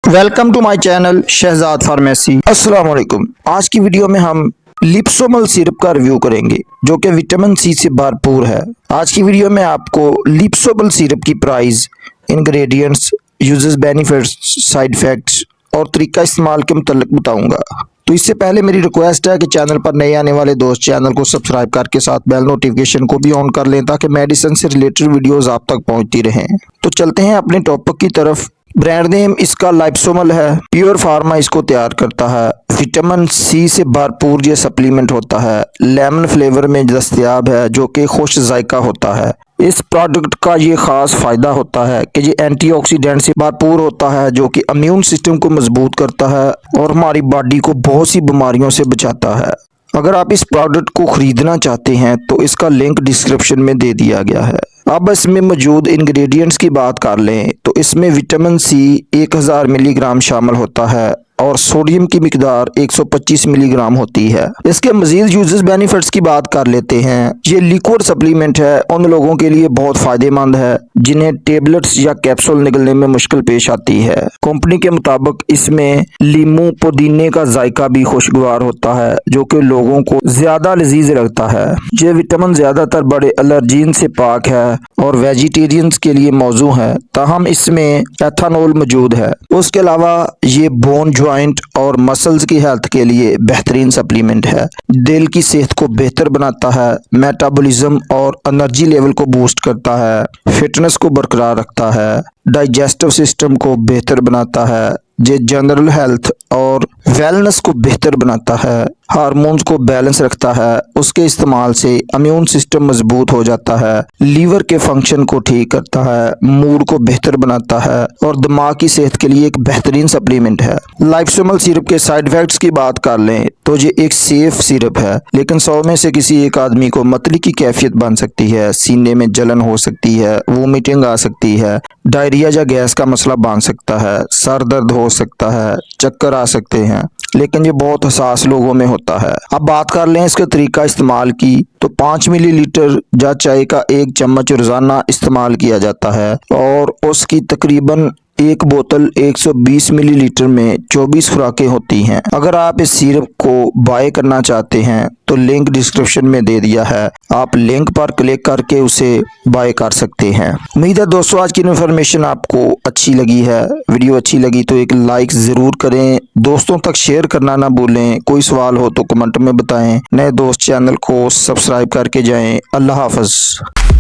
Welcome to my channel Shahzad pharmacy. अस्सलाम वालेकुम। आज की वीडियो में हम लिप्सोमल सिरप का रिव्यू करेंगे जो कि विटामिन सी से भरपूर है। आज की वीडियो में आपको लिप्सोमल सिरप की price, ingredients, uses, benefits, side effects और तरीका इस्तेमाल के मुताल्लिक बताऊंगा। तो इससे पहले मेरी रिक्वेस्ट है कि चैनल पर नए आने वाले दोस्त चैनल को सब्सक्राइब करके साथ बेल नोटिफिकेशन को भी ऑन कर लें ताकि मेडिसिन से रिलेटेड वीडियोस आप तक पहुंचती रहें। तो चलते हैं अपने टॉपिक की तरफ। ब्रांड नेम इसका लाइप्सोमल है। प्योर फार्मा इसको तैयार करता है। विटामिन सी से भरपूर ये सप्लीमेंट होता है। लेमन फ्लेवर में दस्तयाब है जो कि खुश जायका होता है। इस प्रोडक्ट का ये खास फायदा होता है कि ये एंटीऑक्सीडेंट से भरपूर होता है जो कि इम्यून सिस्टम को मजबूत करता है और हमारी बॉडी को बहुत सी बीमारियों से बचाता है। अगर आप इस प्रोडक्ट को खरीदना चाहते हैं तो इसका लिंक डिस्क्रिप्शन में दे दिया गया है। अब इसमें मौजूद इंग्रेडिएंट्स की बात कर लें तो इसमें विटामिन सी 1000 मिलीग्राम शामिल होता है और सोडियम की मिकदार 125 मिलीग्राम होती है। इसके मजीद यूजेस, बेनिफिट्स की बात कर लेते हैं। ये लिक्विड सप्लीमेंट है, उन लोगों के लिए बहुत फायदेमंद है जिन्हें टेबलेट्स या कैप्सूल निगलने में मुश्किल पेश आती है। कंपनी के मुताबिक इसमें लीमू पुदीने का जायका भी खुशगवार होता है जो कि लोगों को ज्यादा लजीज लगता है। ये विटामिन ज्यादातर बड़े एलर्जीन से पाक है और वेजिटेरियंस के लिए मौजू है, ताहम इसमें एथानॉल मौजूद है। उसके अलावा ये बोन, ज्वाइंट और मसल्स की हेल्थ के लिए बेहतरीन सप्लीमेंट है। दिल की सेहत को बेहतर बनाता है, मेटाबॉलिज्म और एनर्जी लेवल को बूस्ट करता है, फिटनेस को बरकरार रखता है, डाइजेस्टिव सिस्टम को बेहतर बनाता है, ये जनरल हेल्थ और वेलनेस को बेहतर बनाता है, हार्मोन्स को बैलेंस रखता है। उसके इस्तेमाल से इम्यून सिस्टम मजबूत हो जाता है, लीवर के फंक्शन को ठीक करता है, मूड को बेहतर बनाता है और दिमाग की सेहत के लिए एक बेहतरीन सप्लीमेंट है। लाइप्सोमल सिरप के साइड इफेक्ट्स की बात कर लें तो ये एक सेफ सिरप है, लेकिन 100 में से किसी एक आदमी को मतली की कैफियत बन सकती है, सीने में जलन हो सकती है, वोमिटिंग आ सकती है, डायरिया या गैस का मसला बन सकता है, सर दर्द हो सकता है, चक्कर आ सकते हैं, लेकिन ये बहुत हसास लोगों में होता है। अब बात कर लें इसके तरीका इस्तेमाल की तो 5 मिलीलीटर या चाय का 1 चम्मच रोजाना इस्तेमाल किया जाता है और उसकी तकरीबन एक बोतल 120 मिलीलीटर में 24 खुराकें होती हैं। अगर आप इस सिरप को बाय करना चाहते हैं तो लिंक डिस्क्रिप्शन में दे दिया है, आप लिंक पर क्लिक करके उसे बाय कर सकते हैं। उम्मीद है दोस्तों आज की इन्फॉर्मेशन आपको अच्छी लगी है। वीडियो अच्छी लगी तो एक लाइक जरूर करें, दोस्तों तक शेयर करना ना भूलें। कोई सवाल हो तो कमेंट में बताएं। नए दोस्त चैनल को सब्सक्राइब करके जाएं। अल्लाह हाफ़िज़।